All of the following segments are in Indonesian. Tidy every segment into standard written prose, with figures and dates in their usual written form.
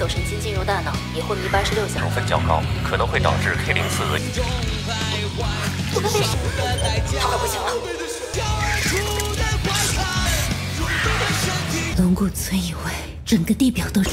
走神经进入大脑，也会迷86小时。成分较高，可能会导致 K04恶性。我们为什么？他快不行了。龙骨村以外，整个地表都是。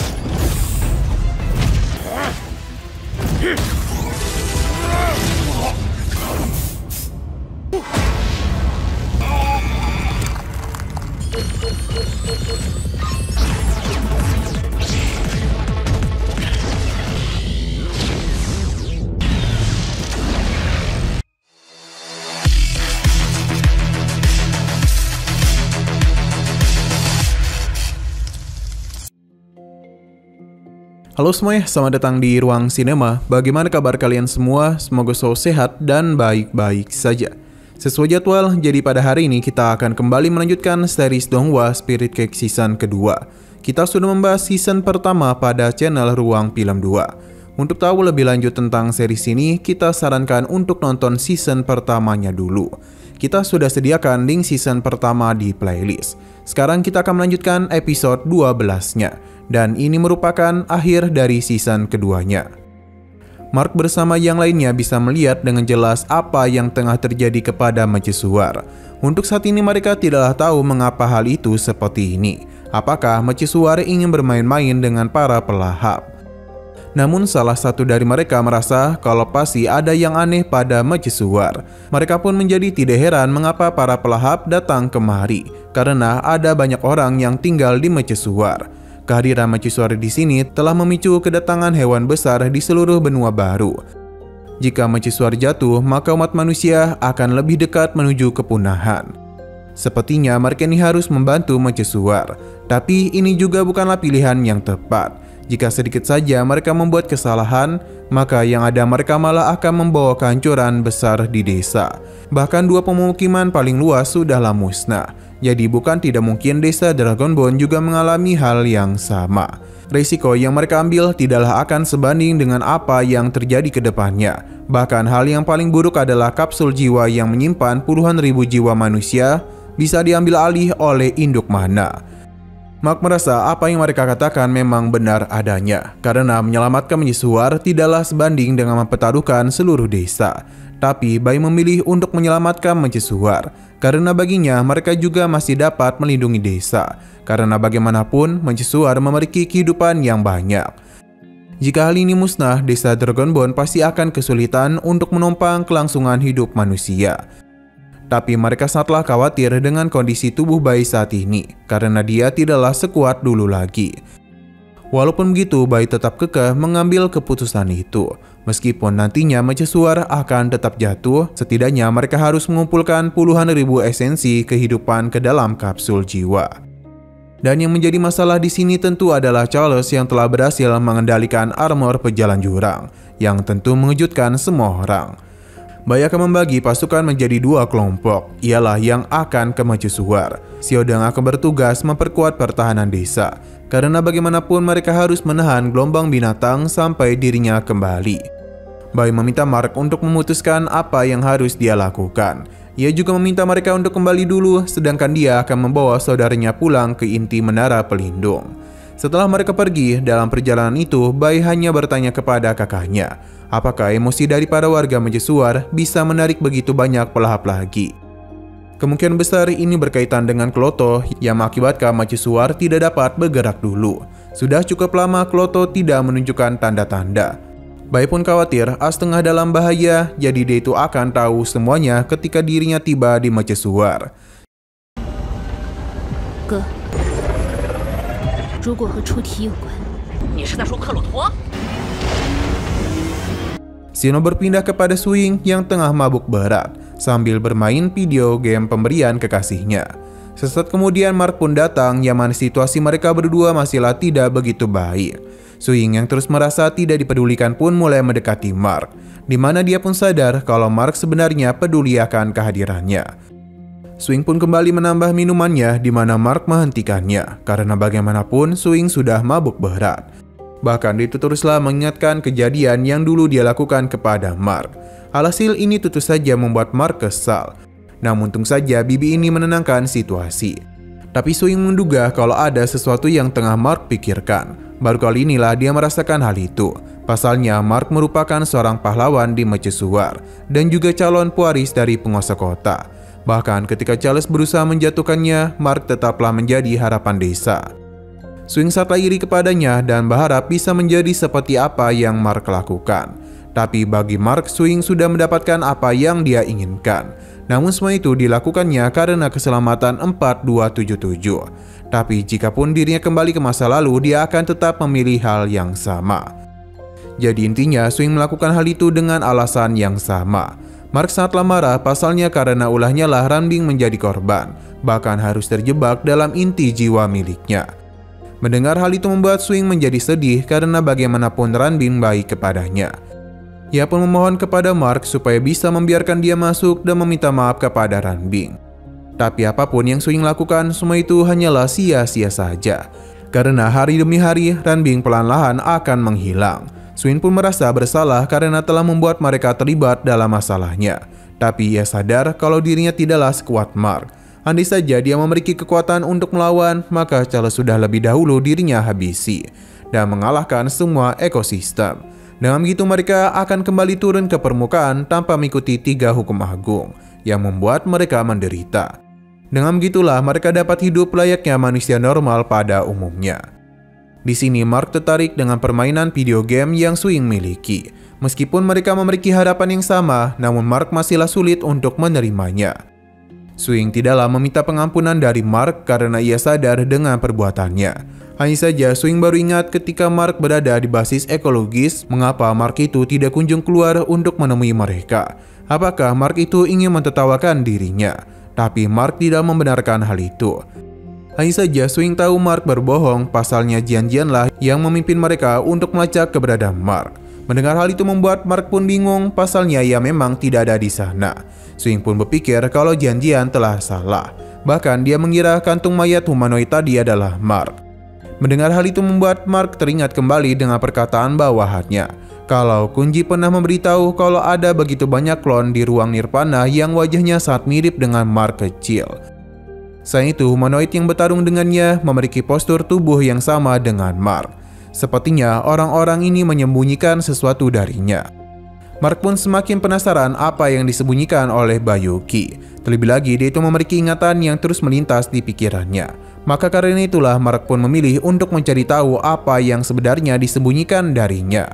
Halo semuanya, selamat datang di Ruang Sinema. Bagaimana kabar kalian semua? Semoga selalu sehat dan baik-baik saja. Sesuai jadwal, jadi pada hari ini kita akan kembali melanjutkan series Donghua Spirit Cake season kedua. Kita sudah membahas season pertama pada channel Ruang Film 2. Untuk tahu lebih lanjut tentang series ini, kita sarankan untuk nonton season pertamanya dulu. Kita sudah sediakan link season pertama di playlist. Sekarang kita akan melanjutkan episode 12-nya. Dan ini merupakan akhir dari season keduanya. Mark bersama yang lainnya bisa melihat dengan jelas apa yang tengah terjadi kepada mercusuar. Untuk saat ini mereka tidaklah tahu mengapa hal itu seperti ini. Apakah mercusuar ingin bermain-main dengan para pelahap? Namun salah satu dari mereka merasa kalau pasti ada yang aneh pada mercusuar. Mereka pun menjadi tidak heran mengapa para pelahap datang kemari, karena ada banyak orang yang tinggal di mercusuar. Kehadiran mercusuar di sini telah memicu kedatangan hewan besar di seluruh benua baru. Jika mercusuar jatuh, maka umat manusia akan lebih dekat menuju kepunahan. Sepertinya mereka ini harus membantu mercusuar, tapi ini juga bukanlah pilihan yang tepat. Jika sedikit saja mereka membuat kesalahan, maka yang ada mereka malah akan membawa kehancuran besar di desa. Bahkan dua pemukiman paling luas sudahlah musnah. Jadi bukan tidak mungkin desa Dragonbone juga mengalami hal yang sama. Risiko yang mereka ambil tidaklah akan sebanding dengan apa yang terjadi ke depannya. Bahkan hal yang paling buruk adalah kapsul jiwa yang menyimpan puluhan ribu jiwa manusia bisa diambil alih oleh induk mana. Mark merasa apa yang mereka katakan memang benar adanya, karena menyelamatkan mercusuar tidaklah sebanding dengan mempertaruhkan seluruh desa. Tapi Bai memilih untuk menyelamatkan mercusuar, karena baginya mereka juga masih dapat melindungi desa. Karena bagaimanapun mercusuar memiliki kehidupan yang banyak. Jika hal ini musnah, desa Dragonbone pasti akan kesulitan untuk menopang kelangsungan hidup manusia. Tapi mereka sangatlah khawatir dengan kondisi tubuh Bai saat ini, karena dia tidaklah sekuat dulu lagi. Walaupun begitu, Bai tetap kekeh mengambil keputusan itu. Meskipun nantinya mercusuar akan tetap jatuh, setidaknya mereka harus mengumpulkan puluhan ribu esensi kehidupan ke dalam kapsul jiwa. Dan yang menjadi masalah di sini tentu adalah Charles yang telah berhasil mengendalikan armor pejalan jurang, yang tentu mengejutkan semua orang. Bai akan membagi pasukan menjadi dua kelompok, ialah yang akan ke mercusuar. Xiaodong akan bertugas memperkuat pertahanan desa, karena bagaimanapun mereka harus menahan gelombang binatang sampai dirinya kembali. Bai meminta Mark untuk memutuskan apa yang harus dia lakukan. Ia juga meminta mereka untuk kembali dulu, sedangkan dia akan membawa saudaranya pulang ke inti menara pelindung. Setelah mereka pergi, dalam perjalanan itu, Bai hanya bertanya kepada kakaknya, apakah emosi dari para warga mercusuar bisa menarik begitu banyak pelahap lagi. Kemungkinan besar ini berkaitan dengan Kloto yang mengakibatkan mercusuar tidak dapat bergerak dulu. Sudah cukup lama Kloto tidak menunjukkan tanda-tanda. Bai pun khawatir As tengah dalam bahaya, jadi dia itu akan tahu semuanya ketika dirinya tiba di mercusuar. Shino berpindah kepada Swing yang tengah mabuk berat sambil bermain video game pemberian kekasihnya. Sesaat kemudian Mark pun datang, yang mana situasi mereka berdua masihlah tidak begitu baik. Swing yang terus merasa tidak dipedulikan pun mulai mendekati Mark, di mana dia pun sadar kalau Mark sebenarnya peduli akan kehadirannya. Swing pun kembali menambah minumannya, di mana Mark menghentikannya, karena bagaimanapun Swing sudah mabuk berat. Bahkan itu teruslah mengingatkan kejadian yang dulu dia lakukan kepada Mark. Alhasil ini tentu saja membuat Mark kesal. Namun untung saja bibi ini menenangkan situasi. Tapi Swing menduga kalau ada sesuatu yang tengah Mark pikirkan. Baru kali inilah dia merasakan hal itu. Pasalnya Mark merupakan seorang pahlawan di mercusuar dan juga calon pewaris dari penguasa kota. Bahkan ketika Charles berusaha menjatuhkannya, Mark tetaplah menjadi harapan desa. Swing sangat iri kepadanya dan berharap bisa menjadi seperti apa yang Mark lakukan. Tapi bagi Mark, Swing sudah mendapatkan apa yang dia inginkan. Namun semua itu dilakukannya karena keselamatan 4277. Tapi jikapun dirinya kembali ke masa lalu, dia akan tetap memilih hal yang sama. Jadi intinya Swing melakukan hal itu dengan alasan yang sama. Mark sangatlah marah pasalnya karena ulahnya lah Ranbing menjadi korban, bahkan harus terjebak dalam inti jiwa miliknya. Mendengar hal itu membuat Swing menjadi sedih karena bagaimanapun Ranbing baik kepadanya. Ia pun memohon kepada Mark supaya bisa membiarkan dia masuk dan meminta maaf kepada Ranbing. Tapi apapun yang Swing lakukan, semua itu hanyalah sia-sia saja. Karena hari demi hari Ranbing pelan-lahan akan menghilang. Swing pun merasa bersalah karena telah membuat mereka terlibat dalam masalahnya. Tapi ia sadar kalau dirinya tidaklah sekuat Mark. Andai saja dia memiliki kekuatan untuk melawan, maka Charles sudah lebih dahulu dirinya habisi dan mengalahkan semua ekosistem. Dengan begitu mereka akan kembali turun ke permukaan tanpa mengikuti 3 hukum agung yang membuat mereka menderita. Dengan begitulah mereka dapat hidup layaknya manusia normal pada umumnya. Di sini Mark tertarik dengan permainan video game yang Swing miliki. Meskipun mereka memiliki harapan yang sama, namun Mark masihlah sulit untuk menerimanya. Swing tidaklah meminta pengampunan dari Mark karena ia sadar dengan perbuatannya. Hanya saja Swing baru ingat ketika Mark berada di basis ekologis, mengapa Mark itu tidak kunjung keluar untuk menemui mereka. Apakah Mark itu ingin mentertawakan dirinya? Tapi Mark tidak membenarkan hal itu. Hanya saja Swing tahu Mark berbohong, pasalnya Jian-Jianlah yang memimpin mereka untuk melacak keberadaan Mark. Mendengar hal itu membuat Mark pun bingung, pasalnya ia memang tidak ada di sana. Swing pun berpikir kalau Jian-Jian telah salah. Bahkan dia mengira kantung mayat humanoid tadi adalah Mark. Mendengar hal itu membuat Mark teringat kembali dengan perkataan bawahannya. Kalau Kunji pernah memberitahu kalau ada begitu banyak klon di ruang Nirvana yang wajahnya sangat mirip dengan Mark kecil. Selain itu, humanoid yang bertarung dengannya memiliki postur tubuh yang sama dengan Mark. Sepertinya orang-orang ini menyembunyikan sesuatu darinya. Mark pun semakin penasaran apa yang disembunyikan oleh Bayuki. Terlebih lagi, dia itu memiliki ingatan yang terus melintas di pikirannya. Maka karena itulah Mark pun memilih untuk mencari tahu apa yang sebenarnya disembunyikan darinya.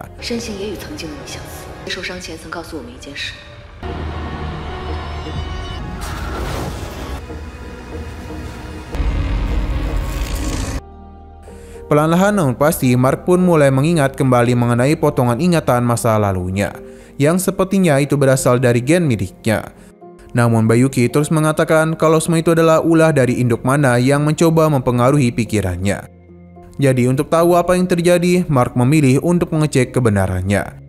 Perlahan-lahan namun pasti Mark pun mulai mengingat kembali mengenai potongan ingatan masa lalunya, yang sepertinya itu berasal dari gen miliknya. Namun Bayuki terus mengatakan kalau semua itu adalah ulah dari induk mana yang mencoba mempengaruhi pikirannya. Jadi untuk tahu apa yang terjadi, Mark memilih untuk mengecek kebenarannya.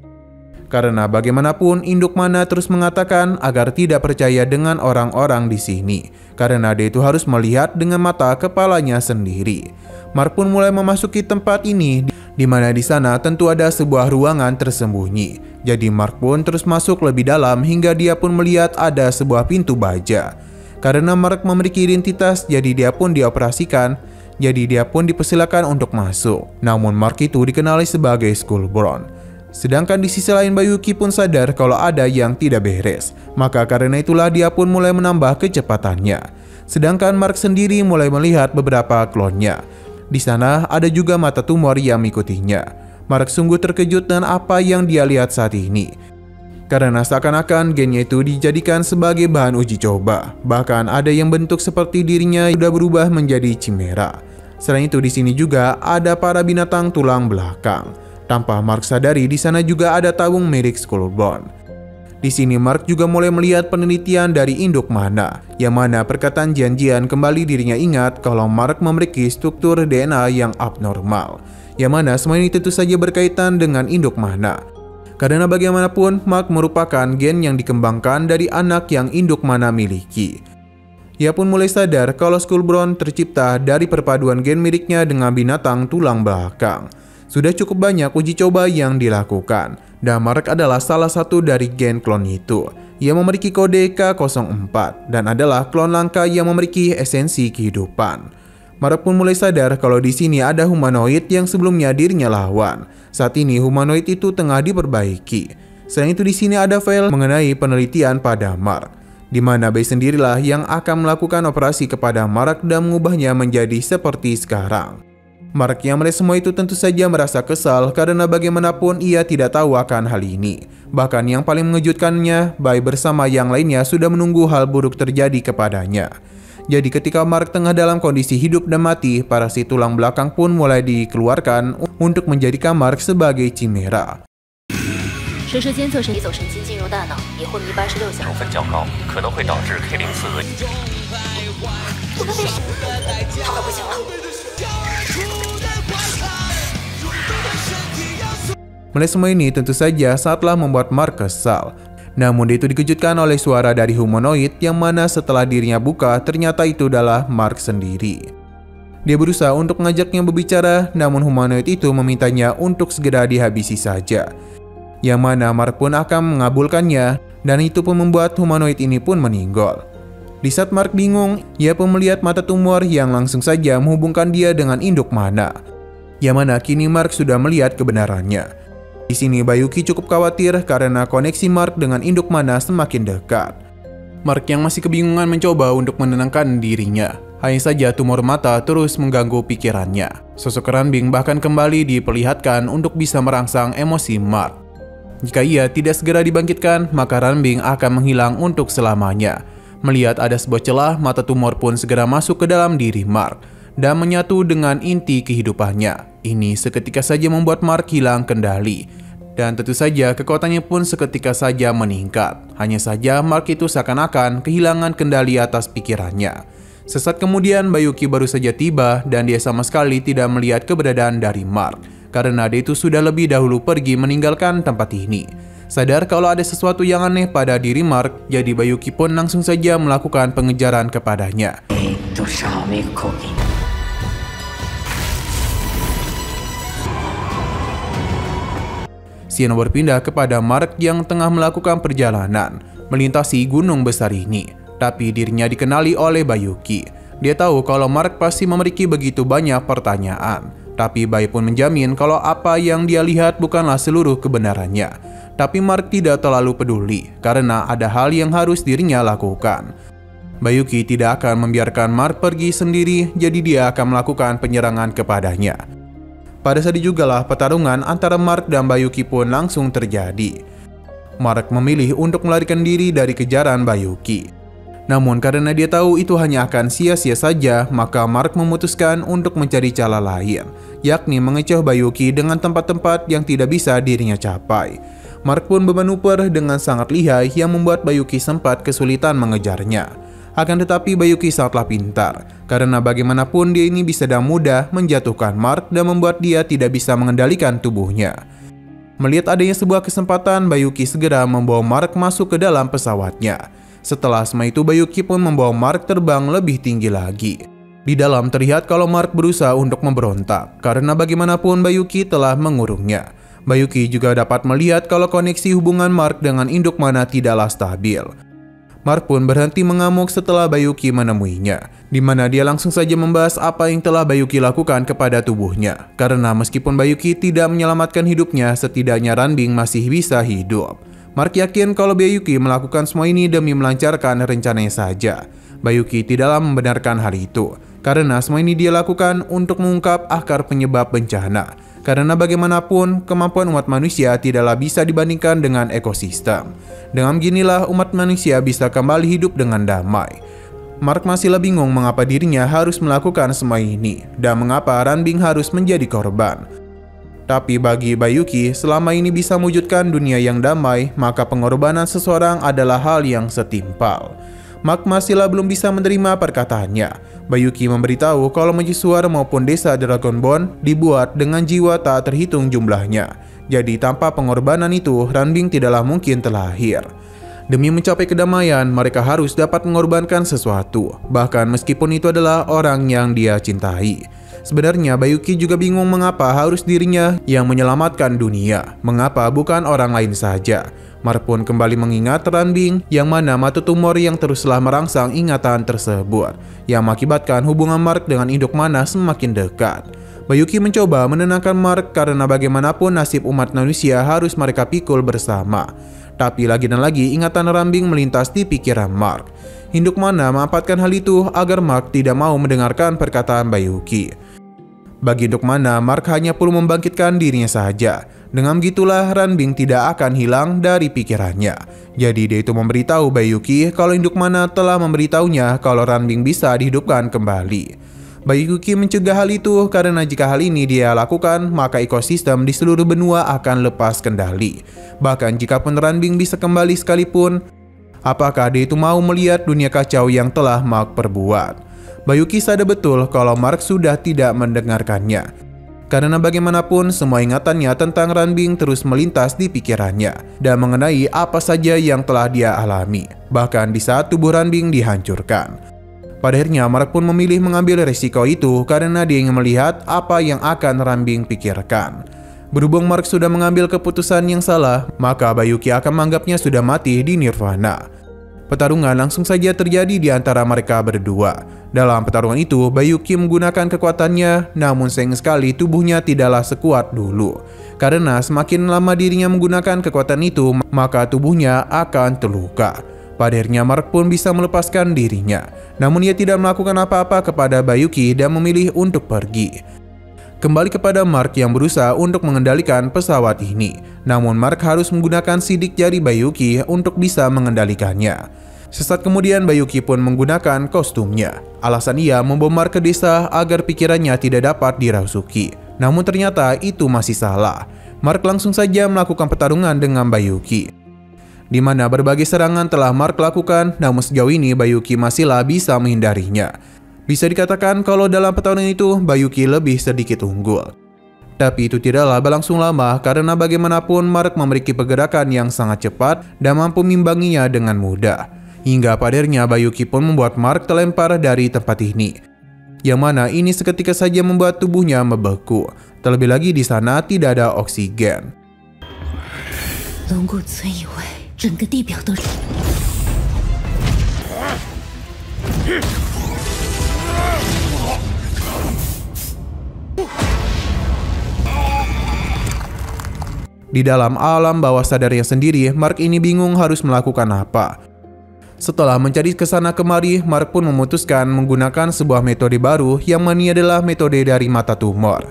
Karena bagaimanapun induk mana terus mengatakan agar tidak percaya dengan orang-orang di sini, karena dia itu harus melihat dengan mata kepalanya sendiri. Mark pun mulai memasuki tempat ini, di mana di sana tentu ada sebuah ruangan tersembunyi. Jadi Mark pun terus masuk lebih dalam hingga dia pun melihat ada sebuah pintu baja. Karena Mark memiliki identitas, jadi dia pun dioperasikan. Jadi dia pun dipersilakan untuk masuk. Namun Mark itu dikenali sebagai Skullbone. Sedangkan di sisi lain Bayuki pun sadar kalau ada yang tidak beres. Maka karena itulah dia pun mulai menambah kecepatannya. Sedangkan Mark sendiri mulai melihat beberapa klonnya. Di sana ada juga mata tumor yang mengikutinya. Mark sungguh terkejut dengan apa yang dia lihat saat ini. Karena seakan-akan gennya itu dijadikan sebagai bahan uji coba. Bahkan ada yang bentuk seperti dirinya sudah berubah menjadi chimera. Selain itu di sini juga ada para binatang tulang belakang. Tanpa Mark sadari di sana juga ada tabung milik Skullbone. Di sini Mark juga mulai melihat penelitian dari induk mana, yang mana perkataan Jian-Jian kembali dirinya ingat kalau Mark memiliki struktur DNA yang abnormal, yang mana semua ini tentu saja berkaitan dengan induk mana. Karena bagaimanapun Mark merupakan gen yang dikembangkan dari anak yang induk mana miliki. Ia pun mulai sadar kalau Skullbone tercipta dari perpaduan gen miliknya dengan binatang tulang belakang. Sudah cukup banyak uji coba yang dilakukan, dan Mark adalah salah satu dari gen klon itu. Ia memiliki kode K04 dan adalah klon langka yang memiliki esensi kehidupan. Mark pun mulai sadar kalau di sini ada humanoid yang sebelumnya dirinya lawan. Saat ini humanoid itu tengah diperbaiki. Selain itu di sini ada file mengenai penelitian pada Mark, di mana Bai sendirilah yang akan melakukan operasi kepada Mark dan mengubahnya menjadi seperti sekarang. Mark yang melihat semua itu tentu saja merasa kesal karena bagaimanapun ia tidak tahu akan hal ini. Bahkan yang paling mengejutkannya, Bai bersama yang lainnya sudah menunggu hal buruk terjadi kepadanya. Jadi ketika Mark tengah dalam kondisi hidup dan mati, parasit tulang belakang pun mulai dikeluarkan untuk menjadikan Mark sebagai chimera. 蛇蛇监测神走神经进入大脑，已昏迷86小时。成分较高，可能会导致 K04恶性。我们为什么？他快不行了。 Melihat semua ini tentu saja saatlah membuat Mark kesal. Namun dia itu dikejutkan oleh suara dari humanoid yang mana setelah dirinya buka ternyata itu adalah Mark sendiri. Dia berusaha untuk mengajaknya berbicara, namun humanoid itu memintanya untuk segera dihabisi saja. Yang mana Mark pun akan mengabulkannya, dan itu pun membuat humanoid ini pun meninggal. Di saat Mark bingung, ia pun melihat mata tumor yang langsung saja menghubungkan dia dengan induk mana. Yang mana kini Mark sudah melihat kebenarannya. Di sini Bayuki cukup khawatir karena koneksi Mark dengan induk mana semakin dekat. Mark yang masih kebingungan mencoba untuk menenangkan dirinya. Hanya saja tumor mata terus mengganggu pikirannya. Sosok Ranbing bahkan kembali diperlihatkan untuk bisa merangsang emosi Mark. Jika ia tidak segera dibangkitkan, maka Ranbing akan menghilang untuk selamanya. Melihat ada sebuah celah, mata tumor pun segera masuk ke dalam diri Mark dan menyatu dengan inti kehidupannya. Ini seketika saja membuat Mark hilang kendali. Dan tentu saja kekuatannya pun seketika saja meningkat. Hanya saja Mark itu seakan-akan kehilangan kendali atas pikirannya. Sesaat kemudian Bayuki baru saja tiba dan dia sama sekali tidak melihat keberadaan dari Mark. Karena dia itu sudah lebih dahulu pergi meninggalkan tempat ini. Sadar kalau ada sesuatu yang aneh pada diri Mark, jadi Bayuki pun langsung saja melakukan pengejaran kepadanya. Siano berpindah kepada Mark yang tengah melakukan perjalanan melintasi gunung besar ini. Tapi dirinya dikenali oleh Bayuki. Dia tahu kalau Mark pasti memiliki begitu banyak pertanyaan. Tapi Bai pun menjamin kalau apa yang dia lihat bukanlah seluruh kebenarannya. Tapi Mark tidak terlalu peduli karena ada hal yang harus dirinya lakukan. Bayuki tidak akan membiarkan Mark pergi sendiri, jadi dia akan melakukan penyerangan kepadanya. Pada saat itu jugalah pertarungan antara Mark dan Bayuki pun langsung terjadi. Mark memilih untuk melarikan diri dari kejaran Bayuki. Namun karena dia tahu itu hanya akan sia-sia saja, maka Mark memutuskan untuk mencari cara lain, yakni mengecoh Bayuki dengan tempat-tempat yang tidak bisa dirinya capai. Mark pun bermanuver dengan sangat lihai yang membuat Bayuki sempat kesulitan mengejarnya. Akan tetapi Bayuki sangatlah pintar, karena bagaimanapun dia ini bisa dengan mudah menjatuhkan Mark dan membuat dia tidak bisa mengendalikan tubuhnya. Melihat adanya sebuah kesempatan, Bayuki segera membawa Mark masuk ke dalam pesawatnya. Setelah semua itu Bayuki pun membawa Mark terbang lebih tinggi lagi. Di dalam terlihat kalau Mark berusaha untuk memberontak, karena bagaimanapun Bayuki telah mengurungnya. Bayuki juga dapat melihat kalau koneksi hubungan Mark dengan induk mana tidaklah stabil. Mark pun berhenti mengamuk setelah Bayuki menemuinya, di mana dia langsung saja membahas apa yang telah Bayuki lakukan kepada tubuhnya. Karena meskipun Bayuki tidak menyelamatkan hidupnya, setidaknya Ranbing masih bisa hidup. Mark yakin kalau Bayuki melakukan semua ini demi melancarkan rencananya saja. Bayuki tidaklah membenarkan hal itu, karena semua ini dia lakukan untuk mengungkap akar penyebab bencana. Karena bagaimanapun, kemampuan umat manusia tidaklah bisa dibandingkan dengan ekosistem. Dengan beginilah umat manusia bisa kembali hidup dengan damai. Mark masihlah bingung mengapa dirinya harus melakukan semua ini, dan mengapa Ranbing harus menjadi korban. Tapi bagi Bayuki, selama ini bisa mewujudkan dunia yang damai, maka pengorbanan seseorang adalah hal yang setimpal. Mark masihlah belum bisa menerima perkataannya. Bayuki memberitahu kalau mercusuar maupun desa Dragonbone dibuat dengan jiwa tak terhitung jumlahnya. Jadi tanpa pengorbanan itu, Ranbing tidaklah mungkin terlahir. Demi mencapai kedamaian, mereka harus dapat mengorbankan sesuatu, bahkan meskipun itu adalah orang yang dia cintai. Sebenarnya Bayuki juga bingung mengapa harus dirinya yang menyelamatkan dunia, mengapa bukan orang lain saja. Mark pun kembali mengingat Ranbing yang mana mata tumor yang teruslah merangsang ingatan tersebut, yang mengakibatkan hubungan Mark dengan induk mana semakin dekat. Bayuki mencoba menenangkan Mark karena bagaimanapun nasib umat manusia harus mereka pikul bersama. Tapi lagi dan lagi ingatan Ranbing melintas di pikiran Mark. Induk mana memanfaatkan hal itu agar Mark tidak mau mendengarkan perkataan Bayuki. Bagi induk mana, Mark hanya perlu membangkitkan dirinya saja. Dengan begitulah Ranbing tidak akan hilang dari pikirannya. Jadi dia itu memberitahu Bayuki kalau induk mana telah memberitahunya kalau Ranbing bisa dihidupkan kembali. Bayuki mencegah hal itu karena jika hal ini dia lakukan, maka ekosistem di seluruh benua akan lepas kendali. Bahkan jika pun Ranbing bisa kembali sekalipun, apakah dia itu mau melihat dunia kacau yang telah Mark perbuat? Bayuki sadar betul kalau Mark sudah tidak mendengarkannya. Karena bagaimanapun semua ingatannya tentang Ranbing terus melintas di pikirannya dan mengenai apa saja yang telah dia alami, bahkan di saat tubuh Ranbing dihancurkan. Pada akhirnya Mark pun memilih mengambil resiko itu karena dia ingin melihat apa yang akan Ranbing pikirkan. Berhubung Mark sudah mengambil keputusan yang salah, maka Bayuki akan menganggapnya sudah mati di nirvana. Pertarungan langsung saja terjadi di antara mereka berdua. Dalam pertarungan itu, Bayuki menggunakan kekuatannya, namun sayang sekali tubuhnya tidaklah sekuat dulu. Karena semakin lama dirinya menggunakan kekuatan itu, maka tubuhnya akan terluka. Pada akhirnya Mark pun bisa melepaskan dirinya. Namun ia tidak melakukan apa-apa kepada Bayuki dan memilih untuk pergi. Kembali kepada Mark yang berusaha untuk mengendalikan pesawat ini. Namun Mark harus menggunakan sidik jari Bayuki untuk bisa mengendalikannya. Sesaat kemudian Bayuki pun menggunakan kostumnya. Alasan ia membawa Mark ke desa agar pikirannya tidak dapat dirasuki. Namun ternyata itu masih salah. Mark langsung saja melakukan pertarungan dengan Bayuki, di mana berbagai serangan telah Mark lakukan, namun sejauh ini Bayuki masihlah bisa menghindarinya. Bisa dikatakan kalau dalam pertarungan itu Bayuki lebih sedikit unggul. Tapi itu tidaklah berlangsung lama karena bagaimanapun Mark memiliki pergerakan yang sangat cepat dan mampu mengimbanginya dengan mudah. Hingga pada akhirnya Bayuki pun membuat Mark terlempar dari tempat ini, yang mana ini seketika saja membuat tubuhnya membeku. Terlebih lagi di sana tidak ada oksigen. Di dalam alam bawah sadarnya sendiri, Mark ini bingung harus melakukan apa. Setelah mencari kesana kemari, Mark pun memutuskan menggunakan sebuah metode baru yang mana adalah metode dari mata tumor.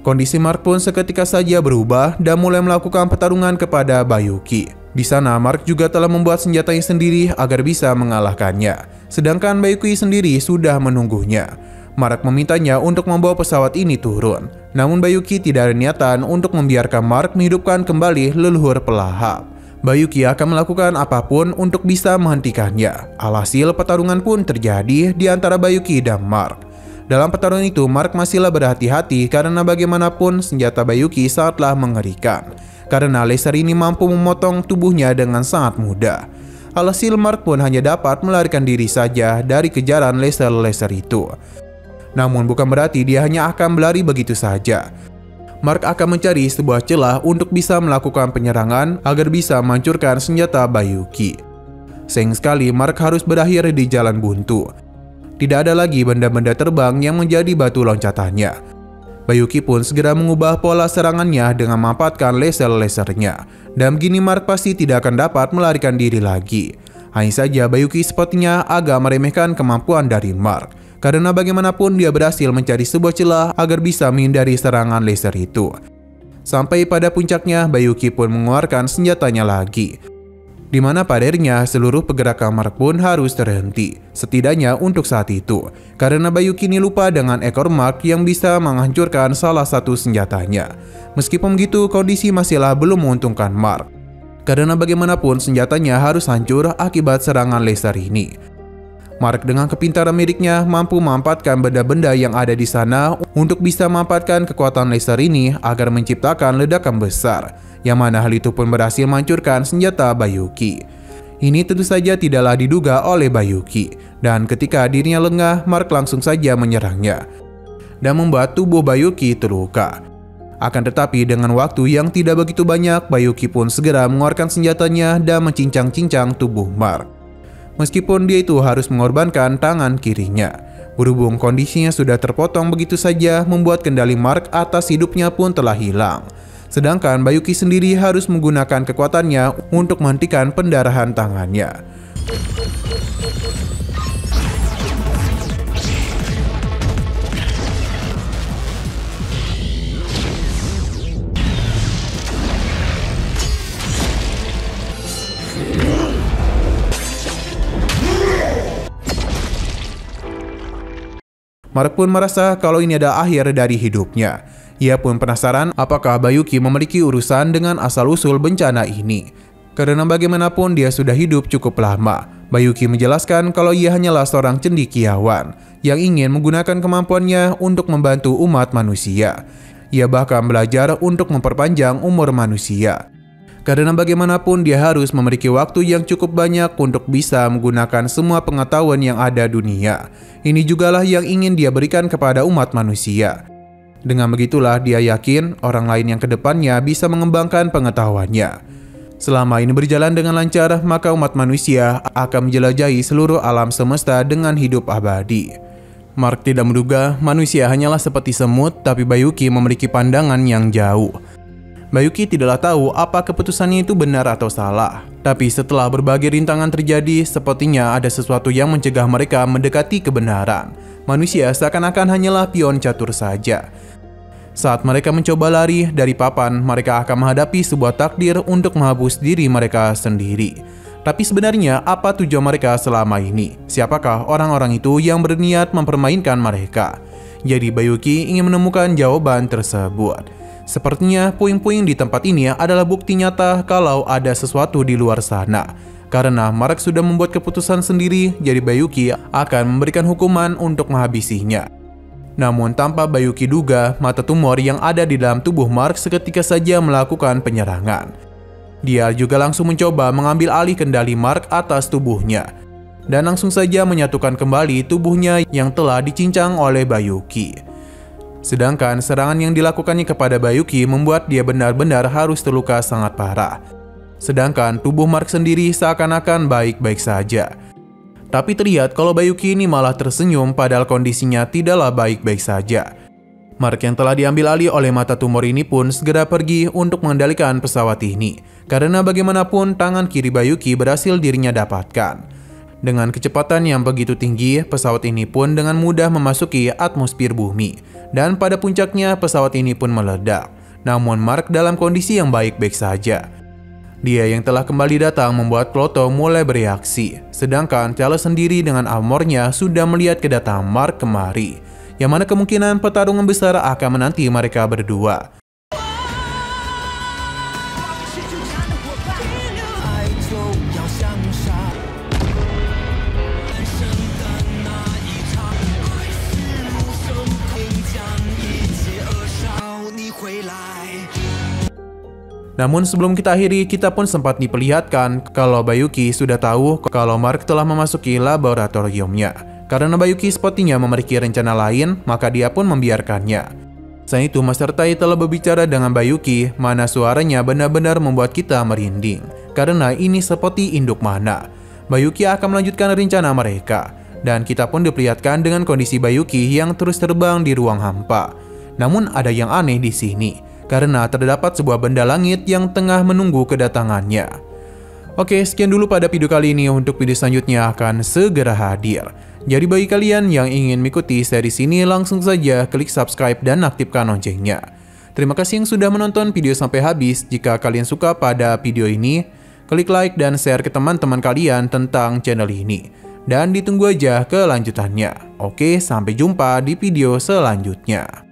Kondisi Mark pun seketika saja berubah dan mulai melakukan pertarungan kepada Bayuki. Di sana Mark juga telah membuat senjatanya sendiri agar bisa mengalahkannya. Sedangkan Bayuki sendiri sudah menunggunya. Mark memintanya untuk membawa pesawat ini turun. Namun Bayuki tidak ada niatan untuk membiarkan Mark menghidupkan kembali leluhur pelahap. Bayuki akan melakukan apapun untuk bisa menghentikannya. Alhasil pertarungan pun terjadi di antara Bayuki dan Mark. Dalam pertarungan itu Mark masihlah berhati-hati karena bagaimanapun senjata Bayuki sangatlah mengerikan. Karena laser ini mampu memotong tubuhnya dengan sangat mudah. Alhasil Mark pun hanya dapat melarikan diri saja dari kejaran laser-laser itu. Namun bukan berarti dia hanya akan berlari begitu saja. Mark akan mencari sebuah celah untuk bisa melakukan penyerangan agar bisa menghancurkan senjata Bayuki. Sayang sekali Mark harus berakhir di jalan buntu. Tidak ada lagi benda-benda terbang yang menjadi batu loncatannya. Bayuki pun segera mengubah pola serangannya dengan memanfaatkan laser-lasernya. Dan begini Mark pasti tidak akan dapat melarikan diri lagi. Hanya saja Bayuki sepertinya agak meremehkan kemampuan dari Mark. Karena bagaimanapun dia berhasil mencari sebuah celah agar bisa menghindari serangan laser itu. Sampai pada puncaknya, Bayuki pun mengeluarkan senjatanya lagi. Di mana pada akhirnya seluruh pergerakan Mark pun harus terhenti. Setidaknya untuk saat itu. Karena Bayuki ini lupa dengan ekor Mark yang bisa menghancurkan salah satu senjatanya. Meskipun begitu, kondisi masihlah belum menguntungkan Mark. Karena bagaimanapun senjatanya harus hancur akibat serangan laser ini. Mark dengan kepintaran miliknya mampu memanfaatkan benda-benda yang ada di sana untuk bisa memanfaatkan kekuatan laser ini agar menciptakan ledakan besar, yang mana hal itu pun berhasil menghancurkan senjata Bayuki. Ini tentu saja tidaklah diduga oleh Bayuki, dan ketika dirinya lengah, Mark langsung saja menyerangnya dan membuat tubuh Bayuki terluka. Akan tetapi dengan waktu yang tidak begitu banyak, Bayuki pun segera mengeluarkan senjatanya dan mencincang-cincang tubuh Mark. Meskipun dia itu harus mengorbankan tangan kirinya. Berhubung kondisinya sudah terpotong begitu saja, membuat kendali Mark atas hidupnya pun telah hilang. Sedangkan Bayuki sendiri harus menggunakan kekuatannya untuk menghentikan pendarahan tangannya. Mark pun merasa kalau ini adalah akhir dari hidupnya. Ia pun penasaran apakah Bayuki memiliki urusan dengan asal-usul bencana ini. Karena bagaimanapun dia sudah hidup cukup lama. Bayuki menjelaskan kalau ia hanyalah seorang cendekiawan yang ingin menggunakan kemampuannya untuk membantu umat manusia. Ia bahkan belajar untuk memperpanjang umur manusia. Karena bagaimanapun dia harus memiliki waktu yang cukup banyak untuk bisa menggunakan semua pengetahuan yang ada dunia. Ini jugalah yang ingin dia berikan kepada umat manusia. Dengan begitulah dia yakin orang lain yang kedepannya bisa mengembangkan pengetahuannya. Selama ini berjalan dengan lancar, maka umat manusia akan menjelajahi seluruh alam semesta dengan hidup abadi. Mark tidak menduga manusia hanyalah seperti semut, tapi Bayuki memiliki pandangan yang jauh. Bayuki tidaklah tahu apa keputusannya itu benar atau salah. Tapi setelah berbagai rintangan terjadi, sepertinya ada sesuatu yang mencegah mereka mendekati kebenaran. Manusia seakan-akan hanyalah pion catur saja. Saat mereka mencoba lari dari papan, mereka akan menghadapi sebuah takdir untuk menghapus diri mereka sendiri. Tapi sebenarnya apa tujuan mereka selama ini? Siapakah orang-orang itu yang berniat mempermainkan mereka? Jadi Bayuki ingin menemukan jawaban tersebut. Sepertinya puing-puing di tempat ini adalah bukti nyata kalau ada sesuatu di luar sana. Karena Mark sudah membuat keputusan sendiri, jadi Bayuki akan memberikan hukuman untuk menghabisinya. Namun tanpa Bayuki duga, mata tumor yang ada di dalam tubuh Mark seketika saja melakukan penyerangan. Dia juga langsung mencoba mengambil alih kendali Mark atas tubuhnya. Dan langsung saja menyatukan kembali tubuhnya yang telah dicincang oleh Bayuki. Sedangkan serangan yang dilakukannya kepada Bayuki membuat dia benar-benar harus terluka sangat parah. Sedangkan tubuh Mark sendiri seakan-akan baik-baik saja. Tapi terlihat kalau Bayuki ini malah tersenyum padahal kondisinya tidaklah baik-baik saja. Mark yang telah diambil alih oleh mata tumor ini pun segera pergi untuk mengendalikan pesawat ini. Karena bagaimanapun tangan kiri Bayuki berhasil dirinya dapatkan. Dengan kecepatan yang begitu tinggi, pesawat ini pun dengan mudah memasuki atmosfer bumi. Dan pada puncaknya pesawat ini pun meledak. Namun Mark dalam kondisi yang baik-baik saja. Dia yang telah kembali datang membuat Pluto mulai bereaksi. Sedangkan Charles sendiri dengan armornya sudah melihat kedatangan Mark kemari. Yang mana kemungkinan pertarungan besar akan menanti mereka berdua. Namun sebelum kita akhiri, kita pun sempat diperlihatkan kalau Bayuki sudah tahu kalau Mark telah memasuki laboratoriumnya. Karena Bayuki sepertinya memiliki rencana lain, maka dia pun membiarkannya. Selain itu, Master Tai telah berbicara dengan Bayuki, mana suaranya benar-benar membuat kita merinding. Karena ini seperti induk mana. Bayuki akan melanjutkan rencana mereka. Dan kita pun diperlihatkan dengan kondisi Bayuki yang terus terbang di ruang hampa. Namun ada yang aneh di sini. Karena terdapat sebuah benda langit yang tengah menunggu kedatangannya. Oke, sekian dulu pada video kali ini. Untuk video selanjutnya akan segera hadir. Jadi bagi kalian yang ingin mengikuti series ini, langsung saja klik subscribe dan aktifkan loncengnya. Terima kasih yang sudah menonton video sampai habis. Jika kalian suka pada video ini, klik like dan share ke teman-teman kalian tentang channel ini. Dan ditunggu aja kelanjutannya. Oke, sampai jumpa di video selanjutnya.